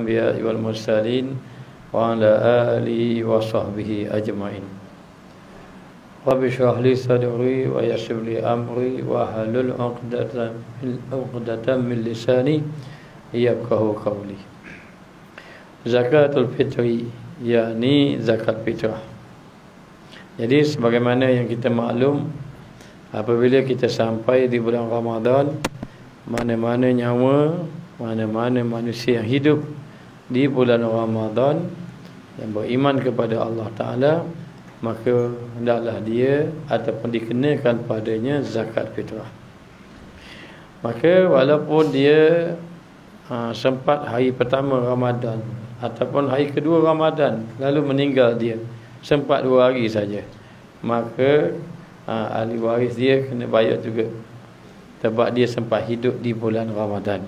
الأنبياء والمرسلين وعلى آله وصحبه أجمعين. رب اشرح لي صدري ويسر لي أمري واحلل عقدة من لساني yafqahu qawli. Zakatul fitri, yakni zakat fitrah. Jadi sebagaimana yang kita maklum, apabila kita sampai di bulan Ramadan, mana-mana nyawa, mana-mana manusia yang hidup di bulan Ramadan yang beriman kepada Allah Ta'ala, maka hendaklah dia ataupun dikenakan padanya zakat fitrah. Maka walaupun dia sempat hari pertama Ramadan ataupun hari kedua Ramadan lalu meninggal dia, sempat 2 hari saja, maka ahli waris dia kena bayar juga, sebab dia sempat hidup di bulan Ramadan.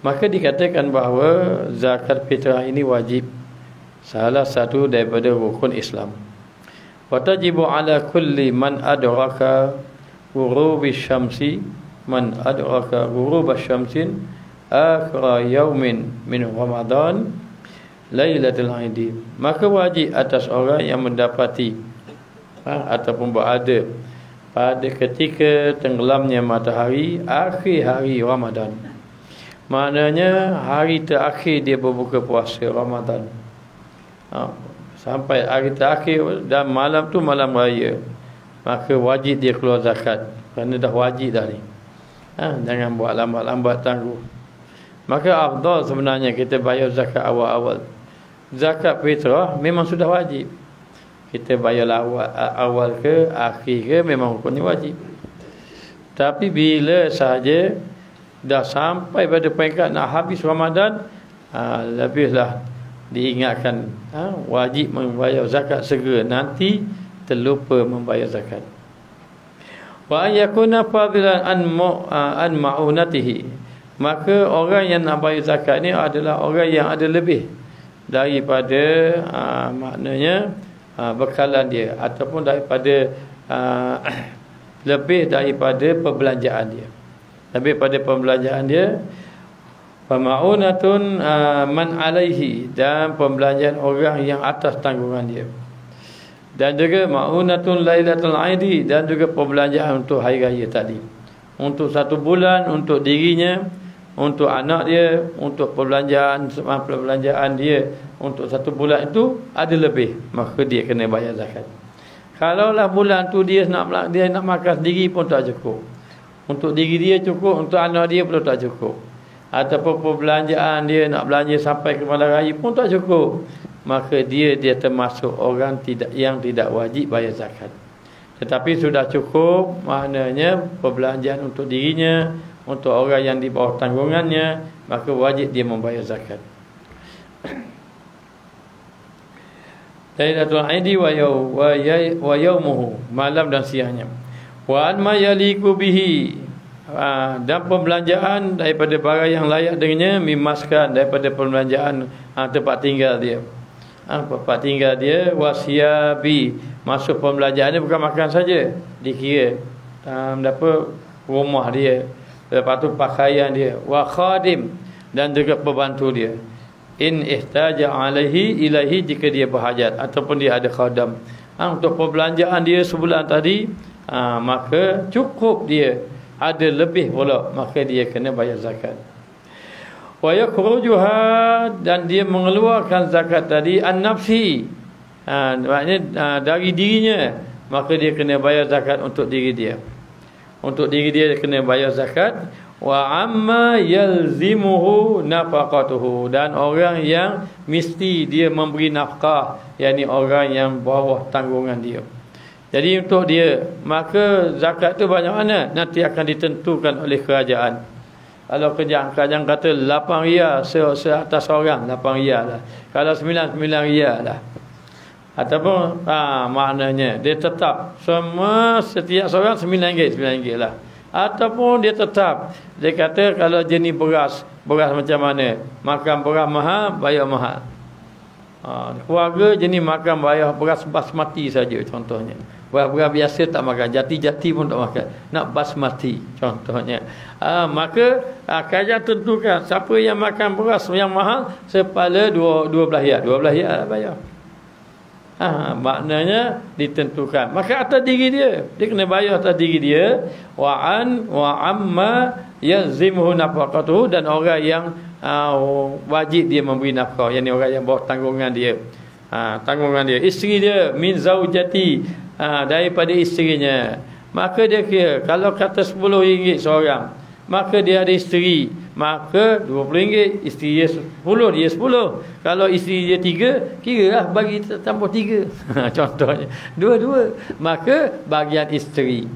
Maka dikatakan bahawa zakat fitrah ini wajib, salah satu daripada rukun Islam. Wa tajibu ala kulli man adraka ghurubi syamsi, man adraka ghurub syamsin akhir yaumin min Ramadan Lailatul Aid. Maka wajib atas orang yang mendapati ataupun berada pada ketika tenggelamnya matahari akhir hari Ramadan. Maknanya hari terakhir dia berbuka puasa Ramadan, sampai hari terakhir dan malam tu malam raya, maka wajib dia keluar zakat, kerana dah wajib dah ni. Jangan buat lambat-lambat, tangguh. Maka afdal sebenarnya kita bayar zakat awal-awal. Zakat fitrah memang sudah wajib. Kita bayar awal ke akhir ke memang hukumnya wajib. Tapi bila sahaja dah sampai pada peringkat nak habis Ramadan, lebihlah diingatkan wajib membayar zakat segera, nanti terlupa membayar zakat. Wa yakuna fadilan an ma'unatihi. Maka orang yang nak bayar zakat ni adalah orang yang ada lebih daripada maknanya bekalan dia, ataupun daripada lebih daripada perbelanjaan dia. Lebih pada perbelanjaan dia. Pama'unatun man alaihi, dan pembelanjaan orang yang atas tanggungan dia. Dan juga ma'unatun lailatul aidi, dan juga perbelanjaan untuk hari raya tadi. Untuk 1 bulan, untuk dirinya, untuk anak dia, untuk perbelanjaan dia untuk 1 bulan itu ada lebih, maka dia kena bayar zakat. Kalaulah bulan tu dia nak makan sendiri pun tak cukup, untuk diri dia cukup, untuk anak dia pun tak cukup, ataupun perbelanjaan dia nak belanja sampai ke malam raya pun tak cukup, maka dia termasuk orang yang tidak wajib bayar zakat. Tetapi sudah cukup, maknanya perbelanjaan untuk dirinya, untuk orang yang di bawah tanggungannya, maka wajib dia membayar zakat. Lailatul Aidi wa yaumuhu, malam dan siangnya. Wa an ma yaliqu bihi, dan pembelanjaan daripada barang yang layak dengannya, mimaskan, daripada pembelanjaan tempat tinggal dia. Tempat tinggal dia, wasiabi, masuk pembelanjaan dia bukan makan saja, dikira dapat rumah dia, lepas tu pakaian dia, wa khadim, dan juga pembantu dia, in ihtaja alaihi ilahi, jika dia berhajat ataupun dia ada khadam. Untuk perbelanjaan dia sebulan tadi, maka cukup dia, ada lebih pula, maka dia kena bayar zakat. Wa yakhrujuha, dan dia mengeluarkan zakat tadi an nafsi, maknanya dari dirinya, maka dia kena bayar zakat untuk diri dia. Untuk diri dia kena bayar zakat. Wa amma yalzimuhu nafaqatuhu, dan orang yang mesti dia memberi nafkah, yakni orang yang bawah tanggungan dia. Jadi untuk dia, maka zakat tu banyak mana nanti akan ditentukan oleh kerajaan. Kalau kerajaan kata 8 riyal seatas orang, 8 riyal lah. Kalau 9 riyal lah. Ataupun maknanya dia tetap semua setiap seorang RM9 lah. Ataupun dia tetap, dia kata kalau jenis beras macam mana, makan beras mahal, bayar mahal. Keluarga jenis makan bayar beras basmati saja contohnya, Beras biasa tak makan, jati-jati pun tak makan. Nak basmati contohnya. Maka kajian tentukan siapa yang makan beras yang mahal sepala 12 ya. 12 ya bayar. Maknanya ditentukan. Maka atas diri dia kena bayar atas diri dia. Wa amma yazimuhu nafaqatuhu, dan orang yang wajib dia memberi nafkah, yakni orang yang bawah tanggungan dia. Tanggungan dia, isteri dia min zaujati, daripada isterinya. Maka dia kira kalau kata RM10 seorang, maka dia ada isteri, maka RM20, isteri dia 10, dia 10. Kalau isteri dia 3, kiralah bagi tambah 3. Contohnya dua-dua, maka bagian isteri.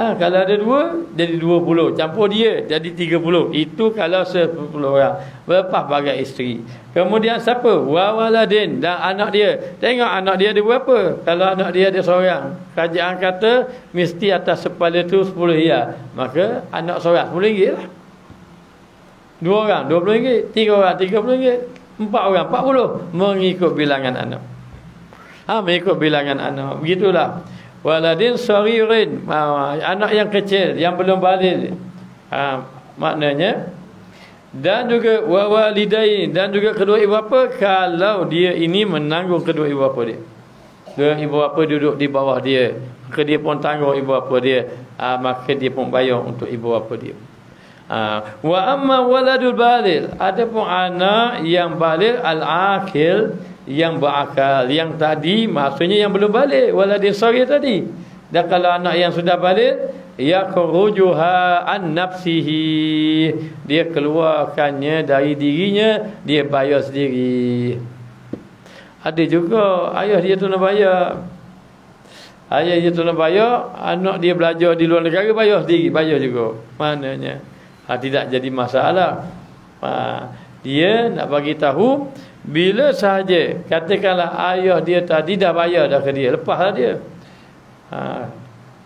Kalau ada 2 jadi 20, campur dia jadi 30. Itu kalau 10 orang. Lepas bagai isteri. Kemudian siapa? Wawaladin, dan anak dia. Tengok anak dia ada berapa. Kalau anak dia ada seorang, kerajaan kata mesti atas kepala tu 10 ya. Maka anak seorang RM10 lah. 2 orang RM20, 3 orang RM30, 4 orang RM40, mengikut bilangan anak. Mengikut bilangan anak. Begitulah. Waladin saririn, anak yang kecil yang belum baligh, maknanya. Dan juga wawalidain, dan juga kedua ibu bapa, kalau dia ini menanggung kedua ibu bapa dia. Dua ibu bapa duduk di bawah dia, maka dia pun tanggung ibu bapa dia, maka dia pun bayar untuk ibu bapa dia. Wa amma waladul baligh, adapun anak yang baligh al-akil, yang berakal, yang tadi maksudnya yang belum balik, waladin saghir tadi. Dan kalau anak yang sudah balik, yakhrujuha an nafsihi, dia keluarkannya dari dirinya, dia bayar sendiri. Ada juga ayah dia tu nak bayar. Ayah dia tu nak bayar, anak dia belajar di luar negara, bayar sendiri, bayar juga. Maknanya tidak jadi masalah. Dia nak bagi tahu, bila sahaja katakanlah ayah dia tadi dah bayar dah ke dia, lepaslah dia.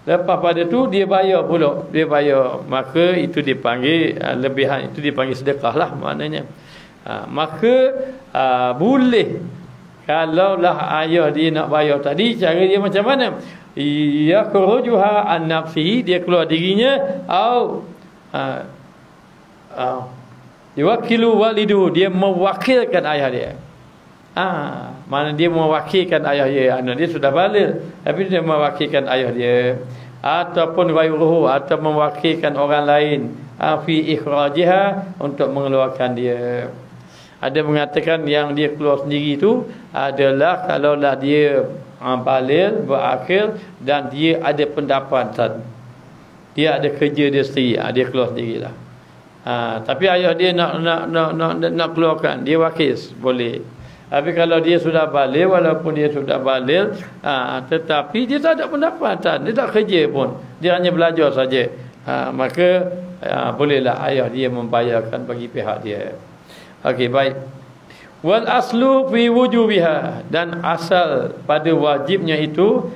Lepas pada tu dia bayar pula, dia bayar, maka itu dipanggil lebihan, itu dipanggil sedekah lah maknanya. Maka boleh kalaulah ayah dia nak bayar tadi, cara dia macam mana? Yakhrujuha an nafsihi, dia keluar dirinya, au yuwakilu walidu, dia mewakilkan ayah dia. Mana dia mewakilkan ayah dia, anak dia sudah balik, tapi dia mewakilkan ayah dia. Ataupun ghairuhu, atau mewakilkan orang lain, fi ikhrajiha, untuk mengeluarkan dia. Ada mengatakan yang dia keluar sendiri itu adalah kalaulah dia balik, berakil, dan dia ada pendapatan, dia ada kerja dia sendiri, dia keluar sendirilah. Tapi ayah dia nak keluarkan, dia wakil, boleh. Tapi kalau dia sudah balik, walaupun dia sudah balik, tetapi dia tak ada pendapatan, dia tak kerja pun, dia hanya belajar saja, maka bolehlah ayah dia membayarkan bagi pihak dia. Okey, baik. Wal aslu fi wujubiha, dan asal pada wajibnya itu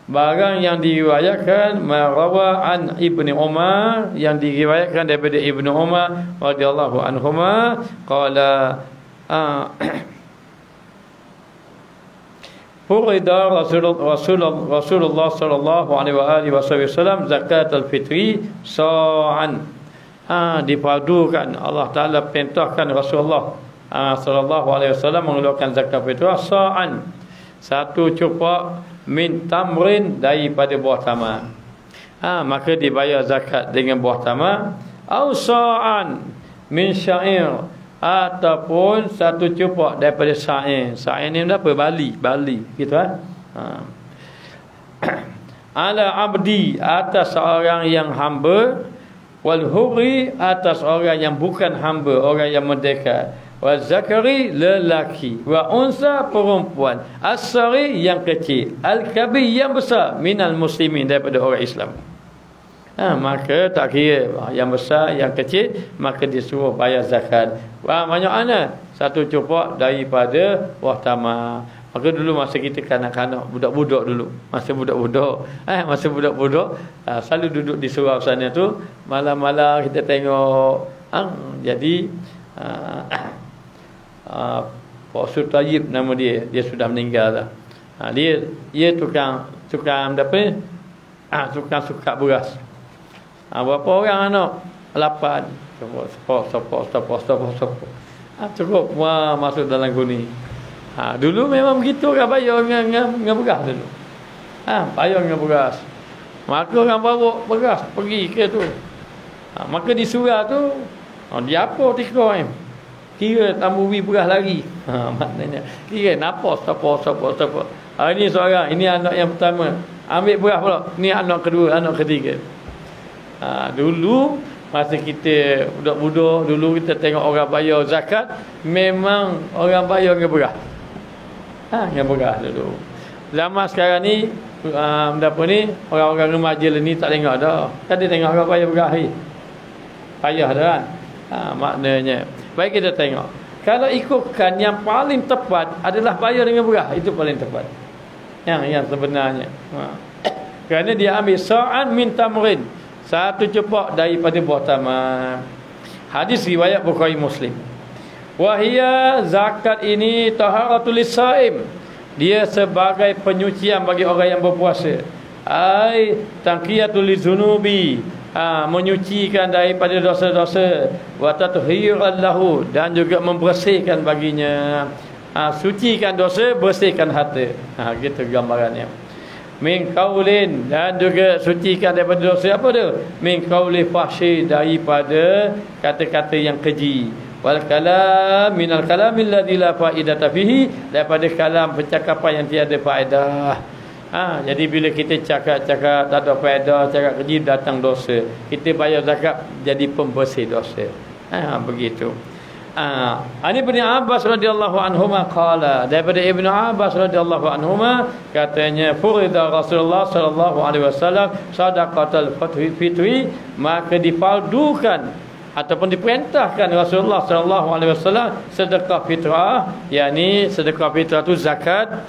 barang yang diriwayatkan marawa an Ibnu Umar, yang diriwayatkan daripada Ibnu Umar radhiyallahu anhuma, qala furida Rasulullah sallallahu alaihi wasallam zakat al-fitri sa'an. Dipadukan, Allah Taala perintahkan Rasulullah sallallahu alaihi wasallam mengeluarkan zakat fitrah sa'an, satu cupak min tamrin, daripada buah tamar. Maka dibayar zakat dengan buah tamar. Au sa'an min sya'ir, ataupun satu cupak daripada sa'ir. Sa'ir ni apa? Bali gitu ala abdi, atas seorang yang hamba, wal hurri, atas orang yang bukan hamba, orang yang merdeka, wa zakari, lelaki, wa unsa, perempuan, as-sari, yang kecil, al-kabir, yang besar, minal muslimin, daripada orang Islam. Maka tak kira yang besar, yang kecil, maka disuruh bayar zakat. Banyak mana? Satu cupak daripada buah tamar. Maka dulu masa kita kanak-kanak, budak-budak dulu, masa budak-budak selalu duduk di surau sana tu, malam-malam kita tengok. Jadi Pak Sur Tayyib nama dia sudah meninggal dah. Dia tukang Sukan apa? Sukan beras. Berapa orang anak? 8. Stop. Cukup masuk dalam guni. Dulu memang begitu orang bayar dengan beras dulu. Bayar dengan beras. Maka orang bawa beras pergi ke tu. Maka di surau tu dia apa tikar kira tamburi beras lagi. Maknanya kira napa siapa. Ini seorang, ini anak yang pertama. Ambil beras pula. Ni anak kedua, anak ketiga. Dulu masa kita budak-budak dulu kita tengok orang bayar zakat, memang orang bayar dengan beras. Dengan beras dulu. Zaman sekarang ni orang-orang remaja ni tak tengok dah. Kan dia tengok orang bayar beras ni. Payah dah kan. Maknanya baik kita tengok. Kalau ikutkan yang paling tepat adalah bayar dengan beras, itu paling tepat. Yang sebenarnya. Kerana dia ambil sa'an min tamrin, satu cepak daripada buah tamar. Hadis riwayat Bukhari Muslim. Wahia zakat ini taharatul lisaim. Dia sebagai penyucian bagi orang yang berpuasa. Ai tanqiyatul lizunubi, menyucikan daripada dosa-dosa, wa tathiran lahu, dan juga membersihkan baginya. Sucikan dosa, bersihkan hati. Gitu gambarannya. Min qaulin, dan juga sucikan daripada dosa apa tu? Min qauli fahsy, daripada kata-kata yang keji. Wal kalam minal kalamil ladzi la faidata fihi, daripada kalam percakapan yang tiada faedah. Jadi bila kita cakap tak ada faedah, cakap keji, datang dosa. Kita bayar zakat jadi pembersih dosa. Begitu. Ani Ibnu Abbas radhiyallahu anhuma qala, daripada Ibnu Abbas radhiyallahu anhuma katanya, furida Rasulullah sallallahu alaihi wasallam sadaqatul fitri, maka difardukan ataupun diperintahkan Rasulullah sallallahu alaihi wasallam sedekah fitrah, yakni sedekah fitrah tu zakat,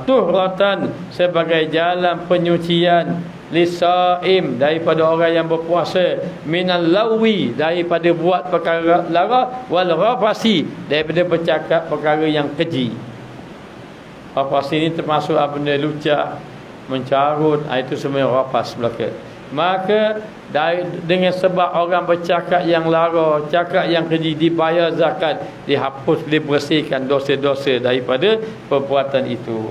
tuhratan, sebagai jalan penyucian, lisaim, daripada orang yang berpuasa, minal lawi, daripada buat perkara lara, wal rafasi, daripada bercakap perkara yang keji. Rafasi ini termasuk benda lucah, mencarut, itu semua rafas belaka. Maka dengan sebab orang bercakap yang lara, cakap yang keji, dibayar zakat, dihapus, dibersihkan dosa-dosa daripada perbuatan itu.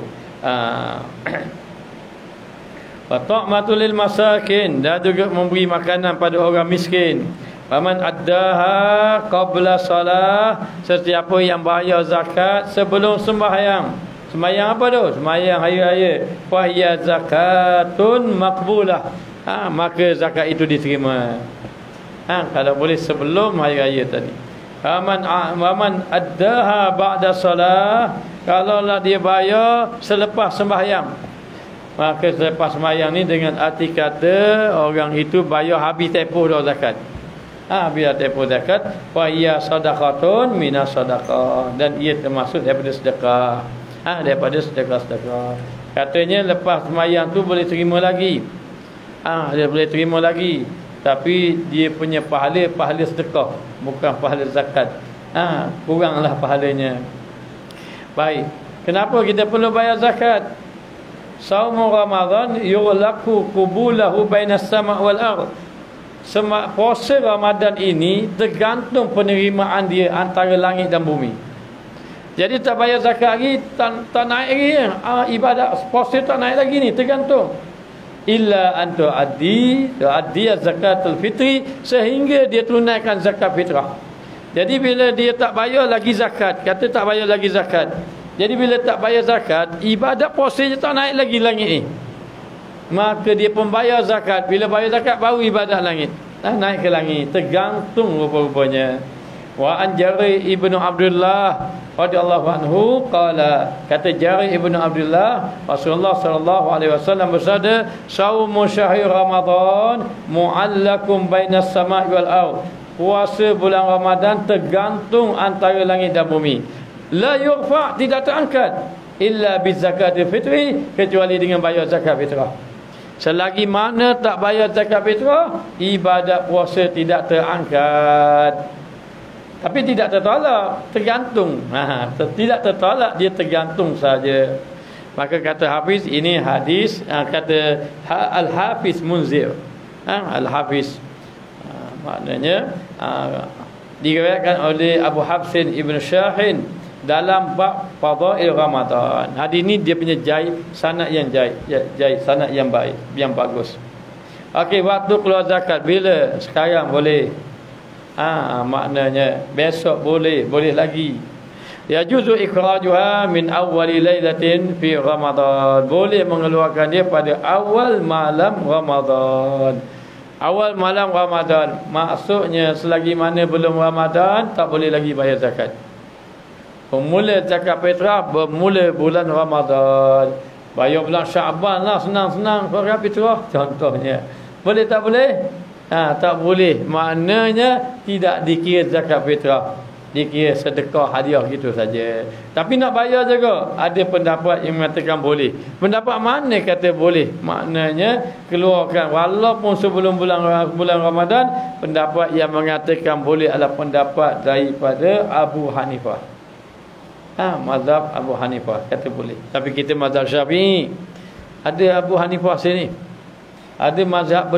Wa ta'matul lil masakin, dan juga memberi makanan pada orang miskin. Faman addaha qabla salah, sesiapa yang bayar zakat sebelum sembahyang. Sembahyang apa tu? Sembahyang hari raya. Fa hiya zakatun maqbulah. Maka zakat itu diterima. Kalau boleh sebelum hari raya tadi. Faman addaha ba'da salah, kalaulah dia bayar selepas sembahyang, maka selepas sembahyang ni dengan arti kata orang itu bayar habis tempoh dah zakat. Bila tempoh zakat, wa hiya sadaqatun minas sadaqah, dan ia termasuk daripada sedekah. Daripada sedekah-sedekah. Katanya lepas sembahyang tu boleh terima lagi. Dia boleh terima lagi, tapi dia punya pahala sedekah, bukan pahala zakat. Kuranglah pahalanya. Baik. Kenapa kita perlu bayar zakat? Saumu Ramadan yughlaqu qubulahu bainas sama' wal ardh. Puasa Ramadan ini tergantung penerimaan dia antara langit dan bumi. Jadi tak bayar zakat lagi, tak naik lagi. Ibadat puasa tak naik lagi ni, tergantung. Illa antu addi zakatul fitri, sehingga dia tunaikan zakat fitrah. Jadi bila dia tak bayar lagi zakat, kata tak bayar lagi zakat, jadi bila tak bayar zakat, ibadat puasa je tak naik lagi langit ni, maka dia pun bayar zakat. Bila bayar zakat baru ibadat langit naik ke langit. Tergantung rupa-rupanya. Wa an Jari ibnu Abdullah radhiyallahu anhu qala, kata Jari ibnu Abdullah, Rasulullah sallallahu alaihi wasallam bersabda, saumu syahr Ramadan mu'allakum bainas sama'i wal ardh. Puasa bulan Ramadan tergantung antara langit dan bumi. La yurfa', tidak terangkat, illa bizakatil fitri, kecuali dengan bayar zakat fitrah. Selagi mana tak bayar zakat fitrah, ibadat puasa tidak terangkat. Tapi tidak tertolak, tergantung. Tidak tertolak, dia tergantung saja. Maka kata Hafiz, ini hadis, kata Al-Hafiz Munzir, Al-Hafiz, maknanya diriwayatkan oleh Abu Hafsin Ibn Syahin dalam bab Fadail Ramadan. Hadis ni dia punya sanad yang sanad yang baik, yang bagus. Okey, waktu keluar zakat bila? Sekarang boleh. Maknanya besok boleh lagi. Ya juzu ikhrajuha min awwali lailatin fi Ramadan. Boleh mengeluarkan dia pada awal malam Ramadan. Awal malam Ramadan maksudnya selagi mana belum Ramadan tak boleh lagi bayar zakat. Pemula zakat fitrah bermula bulan Ramadan. Bayar bulan Syaban lah, senang-senang zakat fitrah contohnya. Boleh tak boleh? Tak boleh. Maknanya tidak dikira zakat fitrah, dikira sedekah hadiah gitu saja. Tapi nak bayar juga. Ada pendapat yang mengatakan boleh. Pendapat mana kata boleh? Maknanya keluarkan walaupun sebelum bulan Ramadan. Pendapat yang mengatakan boleh adalah pendapat daripada Abu Hanifah. Mazhab Abu Hanifah kata boleh. Tapi kita mazhab Syafi'i. Ada Abu Hanifah sini. Ada mazhab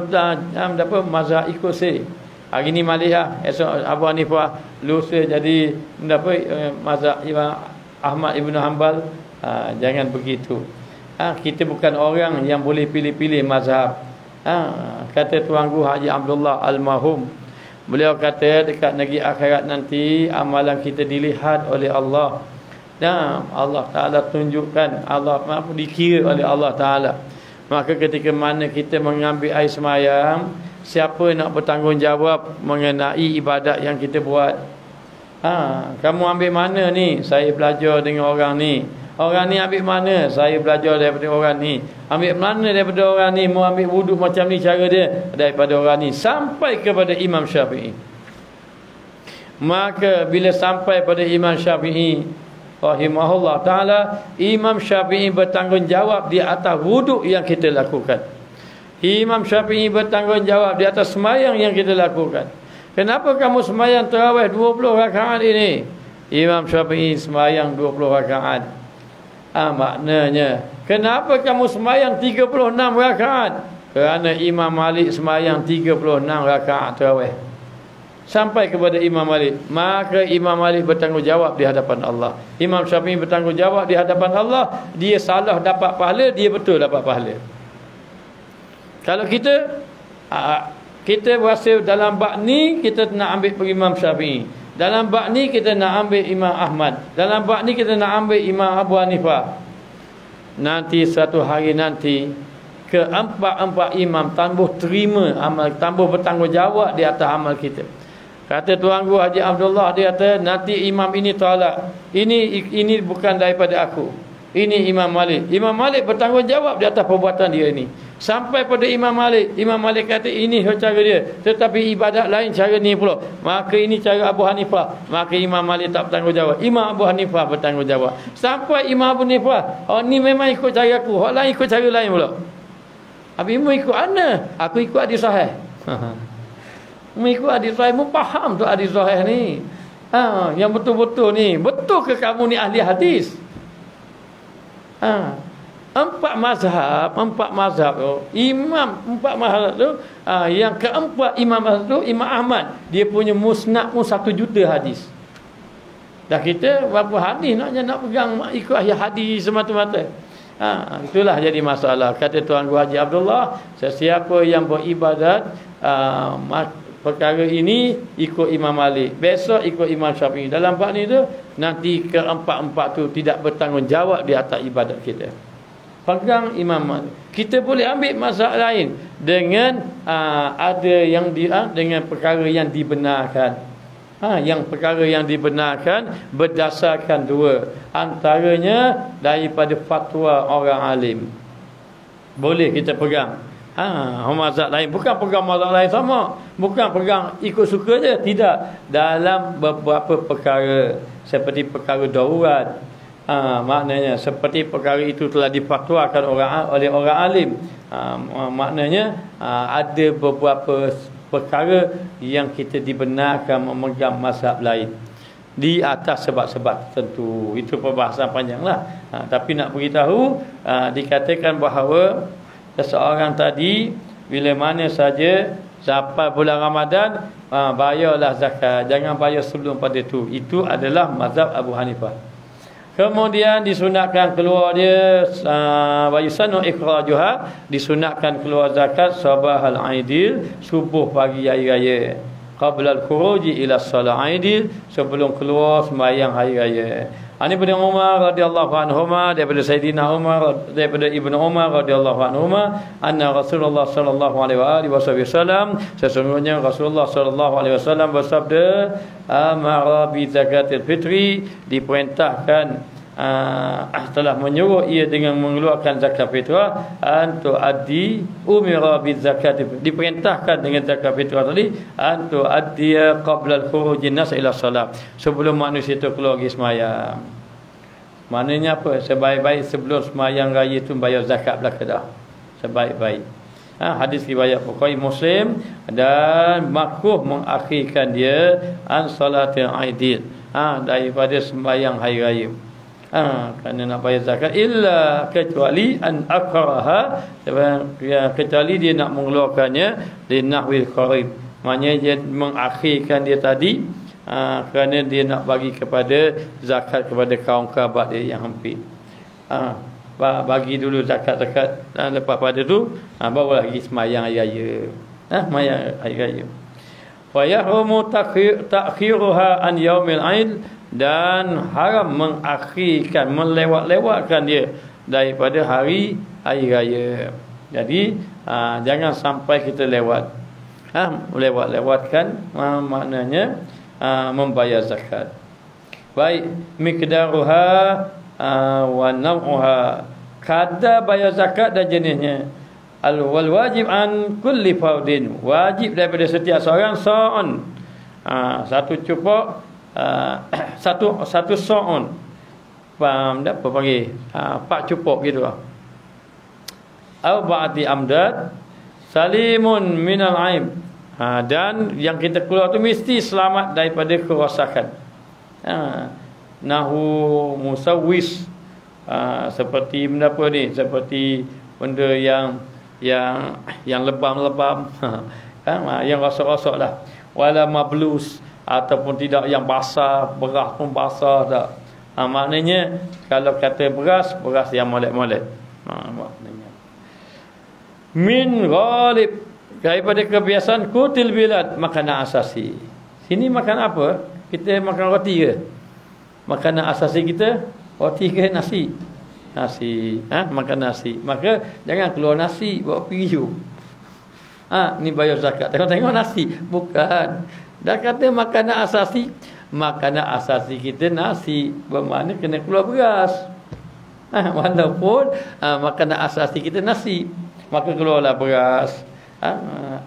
mazhab ikut sini. Hari ni Malih esok Abu Hanifah, lusa jadi mazhab Imam Ahmad Ibn Hanbal. Jangan begitu. Kita bukan orang yang boleh pilih-pilih mazhab. Kata Tuan Guru Haji Abdullah Al-Mahum, beliau kata dekat negeri akhirat nanti amalan kita dilihat oleh Allah. Allah Ta'ala tunjukkan, Allah dikira oleh Allah Ta'ala. Maka ketika mana kita mengambil air semayang, siapa nak bertanggungjawab mengenai ibadat yang kita buat? Kamu ambil mana ni? Saya belajar dengan orang ni. Orang ni ambil mana? Saya belajar daripada orang ni. Ambil mana daripada orang ni? Mau ambil wuduk macam ni cara dia? Daripada orang ni. Sampai kepada Imam Syafi'i. Maka bila sampai pada Imam Syafi'i rahimahullah ta'ala, Imam Syafi'i bertanggungjawab di atas wuduk yang kita lakukan. Imam Syafi'i bertanggungjawab di atas semayang yang kita lakukan. Kenapa kamu semayang tarawih 20 rakaat ini? Imam Syafi'i semayang 20 rakaat. Maknanya, kenapa kamu semayang 36 rakaat? Kerana Imam Malik semayang 36 rakaat tarawih. Sampai kepada Imam Malik. Maka Imam Malik bertanggungjawab di hadapan Allah. Imam Syafi'i bertanggungjawab di hadapan Allah. Dia salah dapat pahala, dia betul dapat pahala. Kalau kita berasa dalam bab ni kita nak ambil Imam Syafi'i, dalam bab ni kita nak ambil Imam Ahmad, dalam bab ni kita nak ambil Imam Abu Hanifah, nanti satu hari nanti keempat-empat imam tambah terima amal, tambah bertanggungjawab di atas amal kita. Kata Tuan Guru Haji Abdullah, dia kata nanti imam ini tolak, ini bukan daripada aku, ini Imam Malik. Imam Malik bertanggungjawab di atas perbuatan dia ini. Sampai pada Imam Malik, Imam Malik kata ini cara dia, tetapi ibadat lain cara ni pula. Maka ini cara Abu Hanifah. Maka Imam Malik tak bertanggungjawab, Imam Abu Hanifah bertanggungjawab. Sampai Imam Abu Hanifah, ni memang ikut cara aku, orang lain ikut cara lain pula. Habis mu ikut mana? Aku ikut hadis sahih. Mu ikut hadis sahih, mu faham tu hadis sahih ni. Yang betul-betul ni, betul ke kamu ni ahli hadis? Empat mazhab tu, empat mazhab tu, yang keempat imam mazhab tu, Imam Ahmad, dia punya musnad pun 1 juta hadis. Dah kita berapa hadis nak pegang ikut ahli hadis semata-mata. Itulah jadi masalah. Kata Tuan Guru Haji Abdullah, sesiapa yang beribadat perkara ini ikut Imam Malik, besok ikut Imam Syafi'i, dalam bab ni tu nanti keempat-empat tu tidak bertanggungjawab di atas ibadat kita. Pegang Imam Malik. Kita boleh ambil mazhab lain dengan ada yang dengan perkara yang dibenarkan. Yang perkara yang dibenarkan berdasarkan 2. Antaranya daripada fatwa orang alim. Boleh kita pegang. Mazhab lain, bukan pegang mazhab lain sama, bukan pegang ikut suka je, tidak. Dalam beberapa perkara seperti perkara darurat, maknanya seperti perkara itu telah difatwakan oleh orang alim, maknanya ada beberapa perkara yang kita dibenarkan memegang mazhab lain. di atas sebab-sebab tertentu. Itu perbahasan panjanglah. Tapi nak beritahu, dikatakan bahawa seseorang tadi bila mana saja sampai bulan Ramadan, bayarlah zakat. Jangan bayar sebelum pada itu. Itu adalah mazhab Abu Hanifah. Kemudian disunatkan keluar dia wayusanu ikhrajuha, disunatkan keluar zakat sabahal aidil, subuh pagi hari raya, qabla al-khuruji ila salat aidil, sebelum keluar sembahyang hari raya. Ini daripada Umar radhiyallahu anhuma, daripada Sayyidina Umar, daripada Ibnu Umar radhiyallahu anhuma, anna Rasulullah sallallahu alaihi wasallam, sesungguhnya Rasulullah sallallahu alaihi wasallam bersabda, amara bi zakatil fitri, diperintahkan telah menyuruh ia dengan mengeluarkan zakat fitrah, antu addi umira bi zakat, diperintahkan dengan zakat fitrah tadi, antu addiya qabla al-khurujin nas ila salat, sebelum manusia itu keluar pergi sembahyang. Maknanya apa? Sebaik-baik sebelum sembahyang raya itu bayar zakat belaka dah. Sebaik-baik. Hadis riwayat Bukhari Muslim, dan makruh mengakhirkan dia an salatil aidil, daripada sembahyang hari raya. Kerana nak bayar zakat, illa kecuali an akraha, kecuali dia nak mengeluarkannya di nahwil qarib, maknanya dia mengakhirkan dia tadi kerana dia nak bagi kepada zakat kepada kaum kerabat dia yang hampir. Bagi dulu zakat-zakat, lepas pada tu baru lagi sembahyang hari raya. Sembahyang hari raya. Wa yahrumu ta'khiruha an yaumil aid, dan haram mengakhirkan, melewat-lewatkan dia daripada hari raya. Jadi jangan sampai kita lewat. Lewat-lewatkan maknanya membayar zakat. Baik miqdaruha wa naw'uha, kadar bayar zakat dan jenisnya. Wal wajib an kulli fardin, wajib daripada setiap seorang sa'un, satu cupok, satu sa'un. Faham tak apa panggil? 4 cupok gitu lah. Arba'ati amdad salimun minal aib, dan yang kita keluar tu mesti selamat daripada kerosakan. Nahu musawwis, seperti benda apa ni? Seperti benda yang lebam-lebam, yang rosak-rosak lah. Wala mablus, ataupun tidak yang basah, beras pun basah tak. Maknanya kalau kata beras yang molek-molek. Maknanya min ghalib, daripada kebiasaan kutil bilad, makanan asasi. Sini makan apa? Kita makan roti ke? Makanan asasi kita roti ke nasi? Nasi. Makan nasi. Maka jangan keluar nasi bawa pergi you. Ni bayar zakat. Tengok nasi. Bukan. Dah kata makanan asasi. Makanan asasi kita nasi, bermakna kena keluar beras. Walaupun makanan asasi kita nasi, maka keluarlah beras.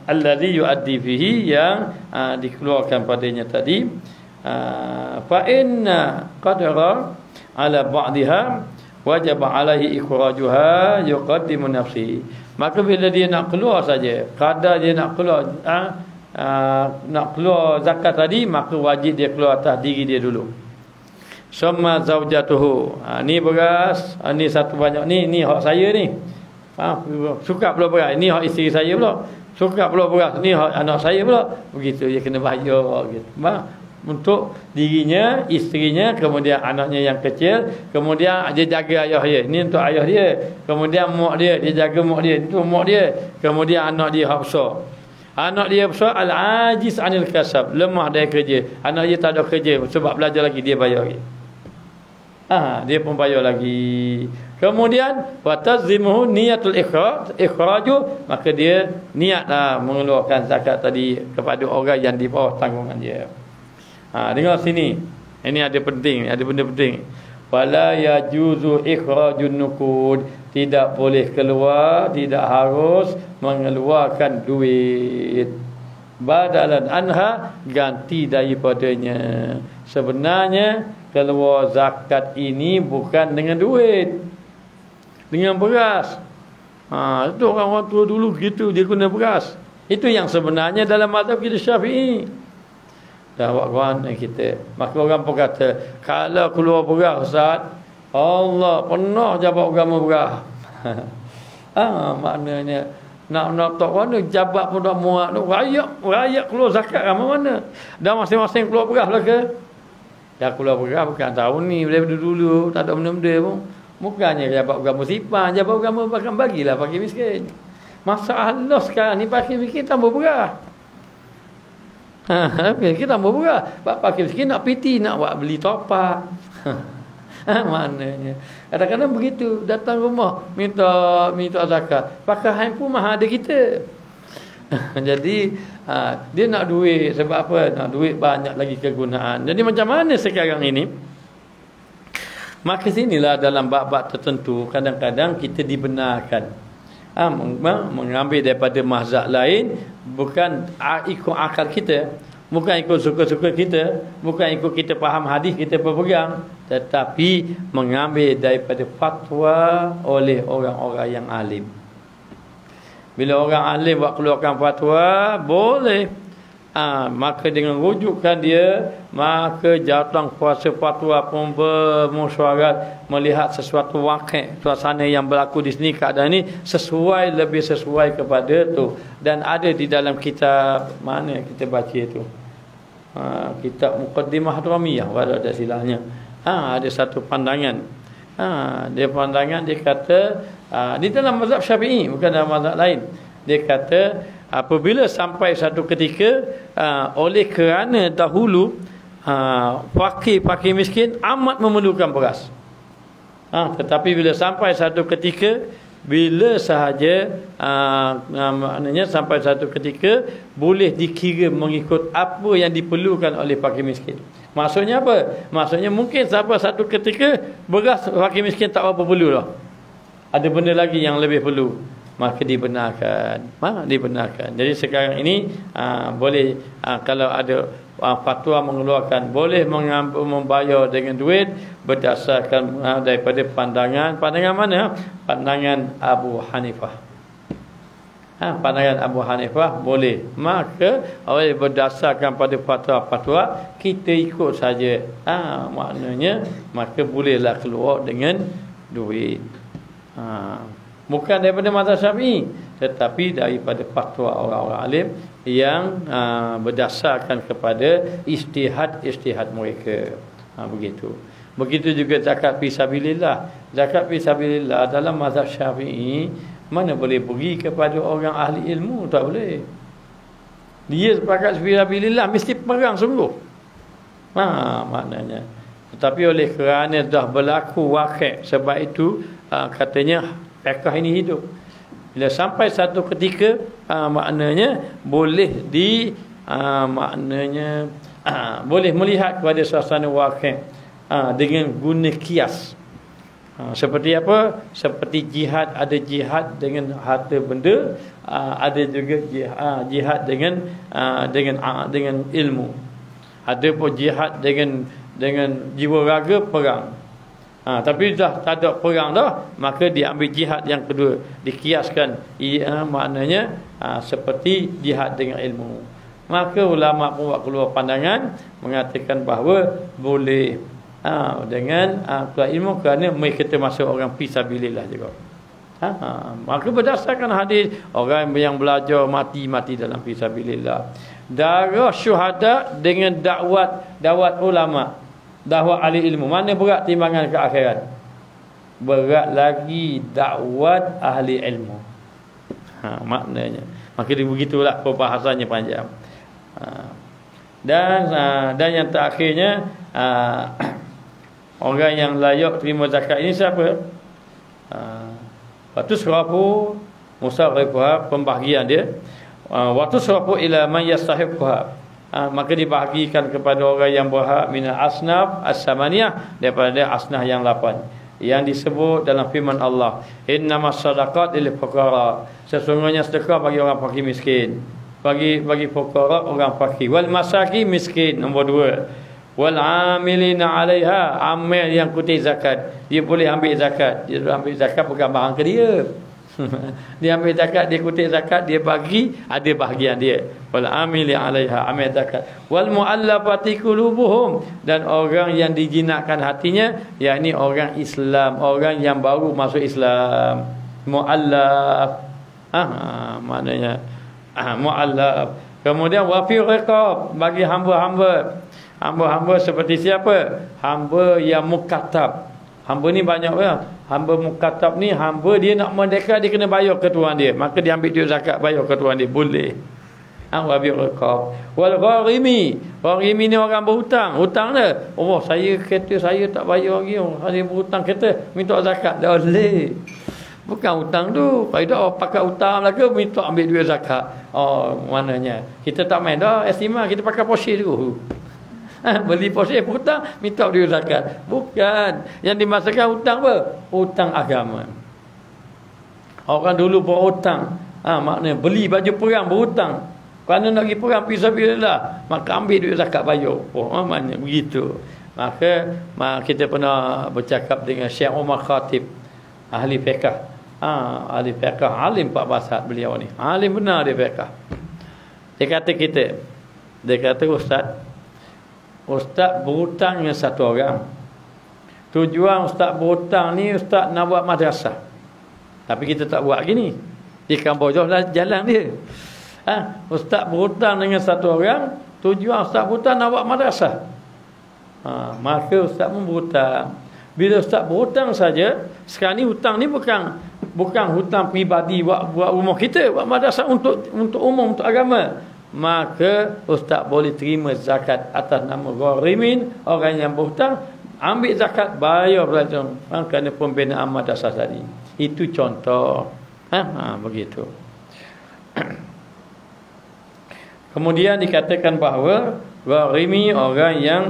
Allazi yuaddi fihi, yang dikeluarkan padanya tadi. Fa inna qadara ala ba'dha wajib alaihi ikhrajuha yuqaddimu nafsi. Maka bila dia nak keluar saja, kadar dia nak keluar zakat tadi, maka wajib dia keluar atas diri dia dulu. Summa zaujatuhu, ni beras, ni satu banyak, ni hak saya ni. Suka pula beras, ni hak isteri saya pula. Suka pula beras, ni hak anak saya pula. Begitu dia kena bayar gitu. Untuk dirinya, isterinya, kemudian anaknya yang kecil, kemudian dia jaga ayah dia. Ini untuk ayah dia. Kemudian mak dia jaga mak dia. Itu mak dia. Kemudian anak dia hak besar. Anak dia besar al-ajiz anil kasab, lemah dari kerja. Anak dia tak ada kerja sebab belajar lagi, dia bayar lagi. Dia pun bayar lagi. Kemudian watazimuhu niyatul ikhraju, maka dia niatlah mengeluarkan zakat tadi kepada orang yang di bawah tanggungan dia. Dengar sini. Ini ada penting, ada benda penting. Wala yajuzu ikhrajun nuqud, tidak boleh keluar, tidak harus mengeluarkan duit. Badalan anha, ganti daripadanya. Sebenarnya keluar zakat ini bukan dengan duit, dengan beras. Itu orang tua dulu gitu, dia guna beras. Itu yang sebenarnya dalam mazhab kita Syafi'i. dah buat guana kita. Maka orang pun kata, kalau keluar beras Ustaz, Allah pernah jabat agama beras. Maknanya nak tak mana jabat pun dah muat tu. Rakyat keluar zakat ramai mana. Dah masing-masing keluar beras lah ke? Dah keluar beras bukan tahun ni, daripada dulu tak ada benda-benda pun. Bukannya jabat agama simpan, jabat agama bahkan bagilah fakir miskin. Masalah sekarang ni fakir miskin tambah beras. Kita tambah beras. Fakir miskin nak piti, nak buat beli topak. Maknanya kadang-kadang begitu, datang rumah minta zakat, pakai handphone mah ada kita. Jadi dia nak duit sebab apa? Nak duit banyak lagi kegunaan. Jadi macam mana sekarang ini? Maka sinilah dalam bab-bab tertentu kadang-kadang kita dibenarkan mengambil daripada mazhab lain, bukan ikut akal kita, bukan ikut suka-suka kita, bukan ikut kita faham hadis kita berpegang, tetapi mengambil daripada fatwa oleh orang-orang yang alim. Bila orang alim buat keluarkan fatwa, boleh. Maka dengan rujukan dia, maka jawatan kuasa fatwa pun bermusyawarat melihat sesuatu wakil, suasana yang berlaku di sini, keadaan ini lebih sesuai kepada tu. Dan ada di dalam kitab mana kita baca itu, kitab Muqaddimah Hadramiyah, kalau ada silapnya, ada satu pandangan. Dia pandangan, dia kata di dalam mazhab Syafi'i, bukan dalam mazhab lain. Dia kata apabila sampai satu ketika oleh kerana dahulu fakir miskin amat memerlukan beras, tetapi bila sampai satu ketika, bila sahaja maknanya sampai satu ketika boleh dikira mengikut apa yang diperlukan oleh fakir miskin. Maksudnya apa? Maksudnya mungkin sampai satu ketika beras fakir miskin tak apa perlu dah, ada benda lagi yang lebih perlu, maka dibenarkan. Dibenarkan. Jadi sekarang ini boleh kalau ada fatwa mengeluarkan, boleh membayar dengan duit berdasarkan daripada pandangan mana? Pandangan Abu Hanifah. Pandangan Abu Hanifah boleh. Maka oleh berdasarkan pada fatwa-fatwa kita ikut saja. Maknanya maka bolehlah keluar dengan duit. Bukan daripada mazhab Syafi'i, tetapi daripada fatwa orang-orang alim yang berdasarkan kepada ijtihad mereka. Begitu. Begitu juga zakat fisabilillah. Zakat fisabilillah dalam mazhab Syafi'i mana boleh pergi kepada orang ahli ilmu, tak boleh. Dia sepakat fisabilillah mesti perang sungguh. Maknanya. Tetapi oleh kerana dah berlaku wakil, sebab itu katanya fiqh ini hidup. Bila sampai satu ketika maknanya boleh boleh melihat kepada suasana wakil dengan guna kias. Seperti apa? Seperti jihad, ada jihad dengan harta benda, ada juga jihad dengan ilmu. Ada pun jihad dengan jiwa raga, perang. Tapi dah tak ada perang dah, maka diambil jihad yang kedua, dikiaskan maknanya seperti jihad dengan ilmu. Maka ulama pun buat keluar pandangan mengatakan bahawa boleh dengan keluar ilmu, kerana mereka termasuk orang fisabilillah juga. Maka berdasarkan hadis, orang yang belajar mati dalam fisabilillah. Darah syuhada dengan dakwat ulama, dakwah ahli ilmu, mana berat timbangan ke akhirat? Berat lagi dakwat ahli ilmu. Maknanya. Maka begitulah perbahasannya panjang. Dan yang terakhirnya, orang yang layak terima zakat ini siapa? Waktu surafu musarrifuha, pembahagian dia. Waktu surafu ila man yastahiqha, maka dibahagikan kepada orang yang berhak minal asnaf as-samaniyah, daripada asnaf yang 8 yang disebut dalam firman Allah, innamas sadaqat lil fuqara, sesungguhnya sedekah bagi orang fakir miskin, bagi fuqara orang fakir, wal masakin miskin, nombor 2, wal amilina 'alaiha, amil yang kutip zakat, dia boleh ambil zakat, dia ambil zakat bukan barang ke dia. Dia ambil zakat, dia kutip zakat, dia bagi, ada bahagian dia. Wal amili 'alaiha, amil zakat. Wal mu'allafati qulubuhum, dan orang yang dijinakkan hatinya, yakni orang Islam, orang yang baru masuk Islam. Mu'allaf. Maknanya mu'allaf. Kemudian wa fi riqab, bagi hamba-hamba. Hamba-hamba seperti siapa? Hamba yang mukatab. Hamba ni banyak ya. Hamba mukatab ni, hamba dia nak merdeka, dia kena bayar ke tuan dia. Maka dia ambil duit zakat, bayar ke tuan dia. Boleh. Wa bi riqab. Wal gharimi. Gharimi ni orang berhutang. Hutang dia. Oh, saya kereta saya tak bayar lagi. Saya berhutang kereta, minta zakat. Dah boleh. Bukan hutang tu. Kalau dah pakai hutang lah ke, minta ambil duit zakat. Oh, mananya. Kita tak main dah estimah, kita pakai posisi dulu. Beli posisi hutang, minta duit zakat. Bukan. Yang dimaksudkan hutang apa? Hutang agama. Orang dulu berhutang. Maknanya beli baju perang berhutang. Kerana nak pergi perang fisabilillah, maka ambil duit zakat bayar. Oh, maknanya begitu. Maka kita pernah bercakap dengan Syekh Umar Khatib, ahli fiqh. Ahli fiqh, alim Pak Basat beliau ni. Alim benar dia fiqh. Dia kata Ustaz berhutang dengan satu orang. Tujuan Ustaz berhutang ni, Ustaz nak buat madrasah. Tapi kita tak buat gini. Dia kan bojol jalan dia. Ustaz berhutang dengan satu orang. Tujuan Ustaz berhutang nak buat madrasah. Maka Ustaz pun berhutang. Bila Ustaz berhutang saja, sekarang ni hutang ni bukan hutang pribadi buat rumah kita, buat madrasah untuk umum, untuk agama. Maka Ustaz boleh terima zakat atas nama gharimin, orang yang berhutang, ambil zakat, bayar pelajaran kerana pembinaan madrasah tadi. Itu contoh. Begitu. Kemudian dikatakan bahawa gharimi, orang yang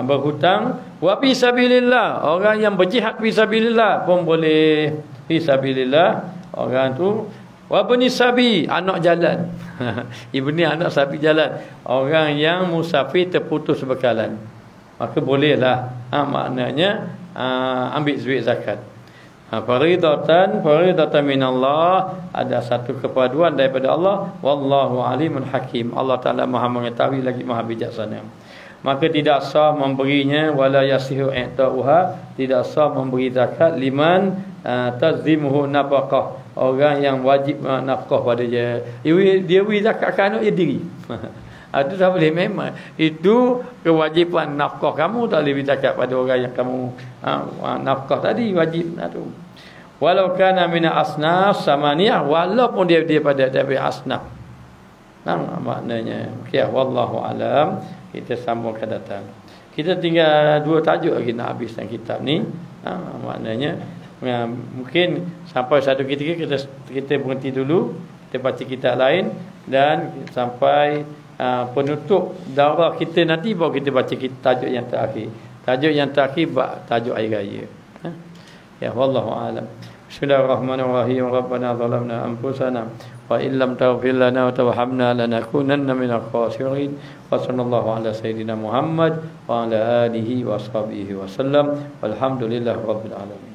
berhutang. Wa fi sabilillah, orang yang berjihad fi sabilillah pun boleh. Fi sabilillah, orang tu. Wa bani sabi, anak jalan. Ibu ni anak sapi jalan. Orang yang musafir terputus bekalan, maka bolehlah. Maknanya ambil duit zakat. Faridatan minallah, ada satu kepaduan daripada Allah. Wallahu alimun hakim, Allah Ta'ala maha mengetahui lagi maha bijaksana. Maka tidak sah memberinya, wala yasihu i'ta'uha, tidak sah memberi zakat liman tazimuhu nafaqah, orang yang wajib nafkah pada dia. Dia beri zakat kan anak dia diri. Itu tak boleh. Memang itu kewajipan nafkah kamu, tak boleh beri zakat pada orang yang kamu nafkah tadi, wajib tu. Walau kana min asnaf samaniyah, walaupun dia pada dari asnaf. Maknanya ya, wallahu alam. Kita sambung ke datang. Kita tinggal 2 tajuk lagi nak habiskan kitab ni. Maknanya mungkin sampai satu ketika kita berhenti dulu, kita baca kitab lain, dan sampai penutup daurah kita nanti baru kita baca tajuk yang terakhir. Tajuk yang terakhir tajuk air raya. Ya, wallahu alam. Bismillahirrahmanirrahim. Rabbana zalamna anfusana wa illam taghfir lana wa tarhamna lanakunanna minal khasirin. Wa sallallahu ala sayyidina Muhammad wa ala alihi wa ashabihi wa sallam. Walhamdulillahirabbil alamin.